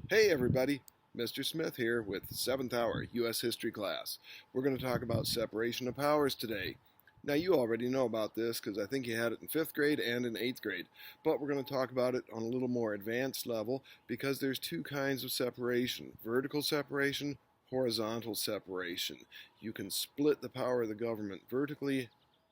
Hey everybody, Mr. Smith here with 7th Hour U.S. History class. We're going to talk about separation of powers today. Now you already know about this because I think you had it in 5th grade and in 8th grade, but we're going to talk about it on a little more advanced level because there's two kinds of separation: vertical separation, horizontal separation. You can split the power of the government vertically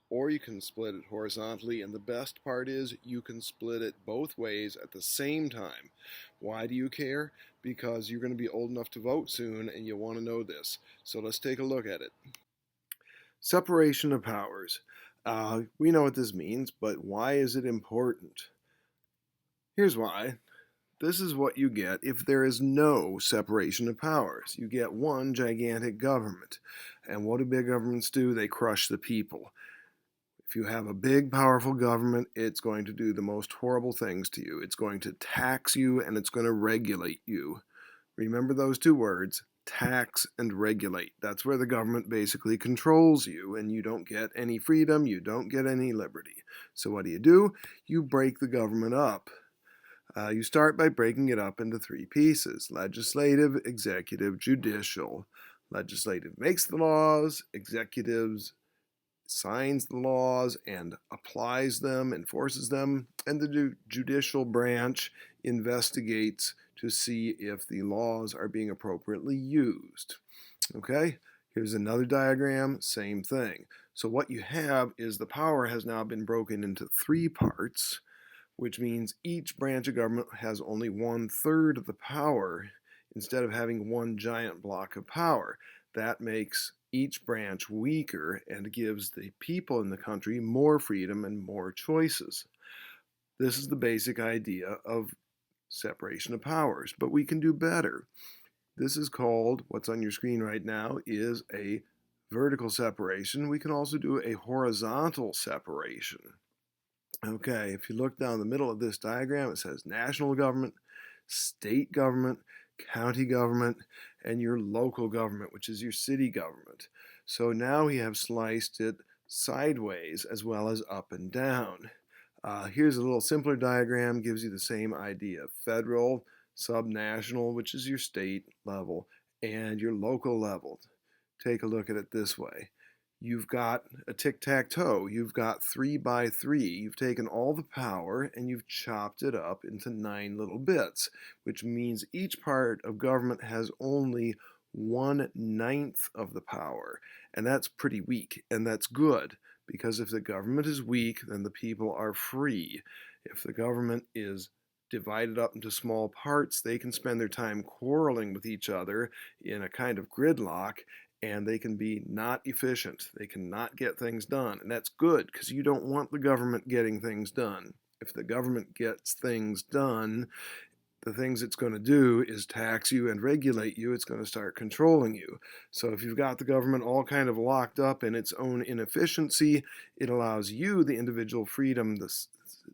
or you can split it horizontally, and the best part is you can split it both ways at the same time. Why do you care? Because you're going to be old enough to vote soon and you want to know this. So let's take a look at it. Separation of powers. We know what this means, but why is it important? Here's why. This is what you get if there is no separation of powers. You get one gigantic government. And what do big governments do? They crush the people. If you have a big, powerful government, it's going to do the most horrible things to you. It's going to tax you and it's going to regulate you. Remember those two words, tax and regulate. That's where the government basically controls you and you don't get any freedom, you don't get any liberty. So what do? You break the government up. You start by breaking it up into three pieces: legislative, executive, judicial. Legislative makes the laws, executives signs the laws and applies them, enforces them, and the judicial branch investigates to see if the laws are being appropriately used. Okay, here's another diagram, same thing. So what you have is the power has now been broken into three parts, which means each branch of government has only 1/3 of the power instead of having one giant block of power. That makes each branch weaker and gives the people in the country more freedom and more choices. This is the basic idea of separation of powers, but we can do better. This is called, what's on your screen right now, is a vertical separation. We can also do a horizontal separation. Okay, if you look down the middle of this diagram, it says national government, state government, county government, and your local government, which is your city government. So now we have sliced it sideways as well as up and down. Here's a little simpler diagram, gives you the same idea: federal, subnational, which is your state level, and your local level. Take a look at it this way. You've got a tic-tac-toe. You've got 3 by 3. You've taken all the power and you've chopped it up into 9 little bits, which means each part of government has only 1/9 of the power. And that's pretty weak, and that's good, because if the government is weak, then the people are free. If the government is divided up into small parts, they can spend their time quarreling with each other in a kind of gridlock, and they can be not efficient. They cannot get things done. And that's good, because you don't want the government getting things done. If the government gets things done, the things it's going to do is tax you and regulate you. It's going to start controlling you. So if you've got the government all kind of locked up in its own inefficiency, it allows you the individual freedom, the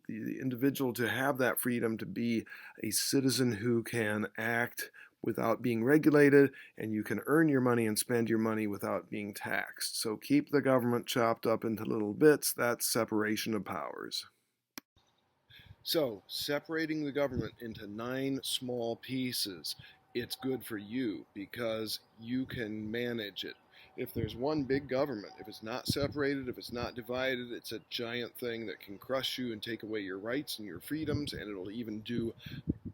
individual to have that freedom to be a citizen who can act without being regulated, and you can earn your money and spend your money without being taxed. So keep the government chopped up into little bits. That's separation of powers. So, separating the government into 9 small pieces, it's good for you because you can manage it. If there's one big government, if it's not separated, if it's not divided, it's a giant thing that can crush you and take away your rights and your freedoms, and it'll even do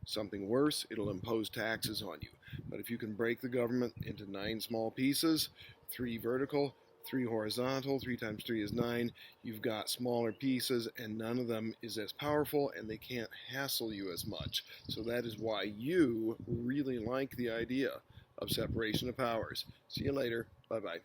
something worse: it'll impose taxes on you. But if you can break the government into 9 small pieces, 3 vertical, 3 horizontal, 3 times 3 is 9, you've got smaller pieces and none of them is as powerful and they can't hassle you as much. So that is why you really like the idea of separation of powers. See you later. Bye-bye.